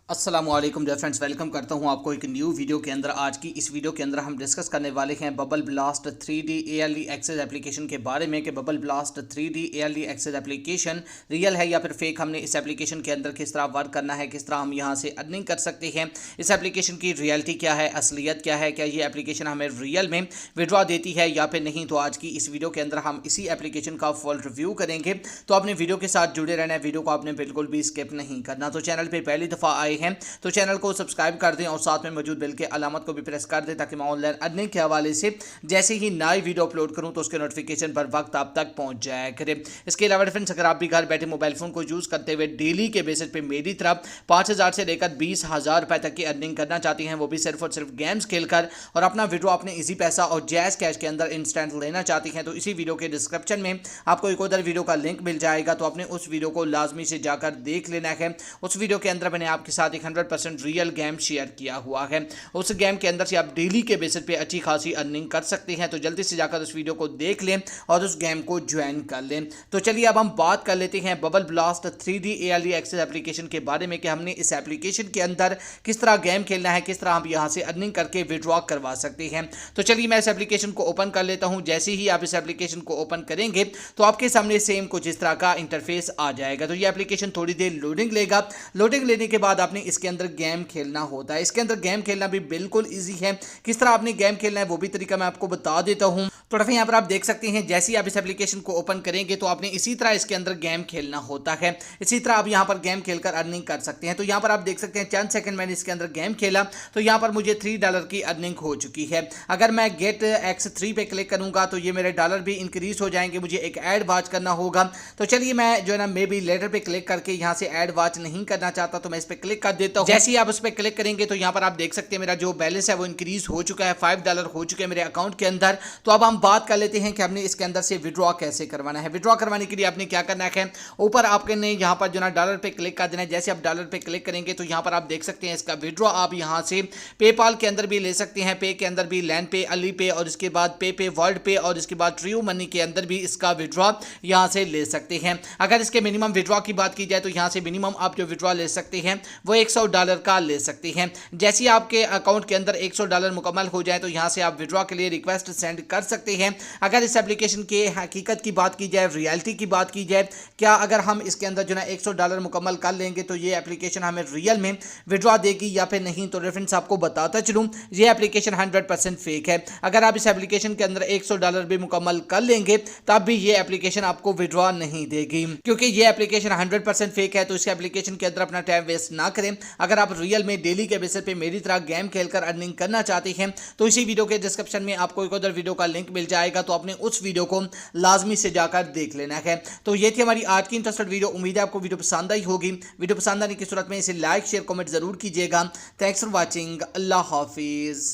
अस्सलामुअलैकुम dear friends, welcome करता हूं आपको एक न्यू वीडियो के अंदर। आज की इस वीडियो के अंदर हम डिस्कस करने वाले हैं bubble blast 3D ALE access application के बारे में कि bubble blast 3D ALE access application real है या फिर फेक। हमने इस एप्लीकेशन के अंदर किस तरह वर्क करना है, किस तरह हम यहां से अर्निंग कर सकते हैं, इस एप्लीकेशन की रियलिटी क्या है, असलियत क्या है, क्या ये एप्लीकेशन हमें रियल में विड्रॉ देती है या फिर नहीं। तो आज की इस वीडियो के अंदर हम इसी एप्लीकेशन का फुल रिव्यू करेंगे। तो आपने वीडियो के साथ जुड़े रहना है, वीडियो को आपने बिल्कुल भी स्किप नहीं करना। तो चैनल पर पहली दफ़ा आए हैं तो चैनल को सब्सक्राइब कर दें और साथ में मौजूद बेल के अलामत को भी प्रेस कर दें ताकि मैं ऑनलाइन अर्निंग के हवाले से जैसे ही नई वीडियो अपलोड करूं तो उसके नोटिफिकेशन पर वक्त आप तक पहुंच जाया करे। इसके अलावा फ्रेंड्स, अगर आप भी घर बैठे मोबाइल फोन को यूज करते हुए डेली के बेसिस पे मेरी तरफ 5,000 से लेकर 20,000 रुपए तक की अर्निंग करना चाहती हैं, वो भी सिर्फ और सिर्फ गेम्स खेलकर, और अपना विड्रॉ अपने इजी पैसा और जैज कैश के अंदर इंस्टेंट लेना चाहती हैं, तो इसी वीडियो के डिस्क्रिप्शन में आपको एक उधर वीडियो का लिंक मिल जाएगा। तो आपने उस वीडियो को लाजमी से जाकर देख लेना है। उस वीडियो के अंदर मैंने आपके साथ एक 100% रियल गेम शेयर किया हुआ है। उस गेम के अंदर से आप डेली के बेसिस पे अच्छी खासी अर्निंग कर सकते हैं। तो जल्दी से जाकर उस वीडियो को देख लें और उस गेम को ज्वाइन कर लें। तो चलिए अब हम बात कर लेते हैं bubble blast 3D ALE access application के बारे में कि हमने इस एप्लीकेशन के अंदर किस तरह गेम खेलना है, किस तरह हम यहां से अर्निंग करके विड्रॉ करवा सकते हैं। तो चलिए मैं इस एप्लीकेशन को ओपन कर लेता हूं। जैसे ही आप इस एप्लीकेशन को ओपन करेंगे तो आपके सामने सेम कुछ इस तरह का इंटरफेस आ जाएगा। तो ये एप्लीकेशन थोड़ी देर लोडिंग लेगा। लोडिंग लेने के बाद आपने इसके अंदर गेम खेलना होता है। इसके अंदर गेम खेलना भी बिल्कुल इजी है। किस तरह आपने गेम खेलना है वो भी तरीका मैं आपको बता देता हूं। तो यहाँ पर आप देख सकते हैं, जैसे ही आप इस एप्लीकेशन को ओपन करेंगे तो आपने इसी तरह इसके अंदर गेम खेलना होता है। इसी तरह आप यहाँ पर गेम खेलकर अर्निंग कर सकते हैं। तो यहाँ पर आप देख सकते हैं चंद सेकंड मैंने इसके अंदर गेम खेला तो यहाँ पर मुझे $3 की अर्निंग हो चुकी है। अगर मैं गेट X3 पे क्लिक करूंगा तो ये मेरे डॉलर भी इंक्रीज हो जाएंगे। मुझे एक ऐड वॉच करना होगा। तो चलिए मैं जो है ना मे बी लेटर पे क्लिक करके यहाँ से ऐड वॉच नहीं करना चाहता तो मैं इस पर क्लिक कर देता हूँ। जैसे ही आप उस पर क्लिक करेंगे तो यहाँ पर आप देख सकते हैं मेरा जो बैलेंस है वो इंक्रीज हो चुका है, $5 हो चुके हैं मेरे अकाउंट के अंदर। तो अब हम बात कर लेते हैं कि हमने इसके अंदर से विड्रॉ कैसे करवाना है। विड्रॉ करवाने के लिए आपने क्या करना है, ऊपर आपने यहाँ पर जो ना डॉलर पे क्लिक कर देना है। जैसे आप डॉलर पे क्लिक करेंगे तो यहाँ पर आप देख सकते हैं इसका विड्रॉ आप यहाँ से पेपाल के अंदर भी ले सकते हैं, पे के अंदर भी, लैंड पे, अली पे, और इसके बाद पे वर्ल्ड पे, और इसके बाद ट्रू मनी के अंदर भी इसका विड्रॉ यहाँ से ले सकते हैं। अगर इसके मिनिमम विड्रॉ की बात की जाए तो यहाँ से मिनिमम आप जो विड्रॉ ले सकते हैं वो $100 का ले सकते हैं। जैसे ही आपके अकाउंट के अंदर $100 मुकम्मल हो जाए तो यहाँ से आप विड्रॉ के लिए रिक्वेस्ट सेंड कर सकते हैं। अगर इस एप्लीकेशन के हकीकत की बात की जाए, रियलिटी की बात की जाए, क्या अगर हम इसके अंदर जो ना $100 मुकम्मल कर लेंगे तो ये एप्लीकेशन हमें रियल में विड्रॉ देगी या फिर नहीं। तो रेफरेंस आपको बताता चलूँ, ये एप्लीकेशन 100% फेक है। अगर आप इस एप्लीकेशन के अंदर $100 भी मुकम्मल कर लेंगे तब भी ये एप्लीकेशन आपको विड्रॉ नहीं देगी, क्योंकि ये एप्लीकेशन 100% फेक है। तो इस एप्लीकेशन के अंदर अपना टाइम वेस्ट ना करें। अगर आप रियल में डेली के बेसिस पे मेरी तरह गेम खेलकर अर्निंग करना चाहते हैं तो इसी वीडियो के डिस्क्रिप्शन में आपको एक उधर वीडियो का लिंक मिल जाएगा। तो आपने उस वीडियो को लाजमी से जाकर देख लेना है। तो ये थी हमारी आज की इंटरेस्टेड वीडियो। उम्मीद है आपको वीडियो पसंद आई होगी। वीडियो पसंद आने की सूरत में इसे लाइक शेयर कमेंट जरूर कीजिएगा। Thanks for watching. Allah Hafiz.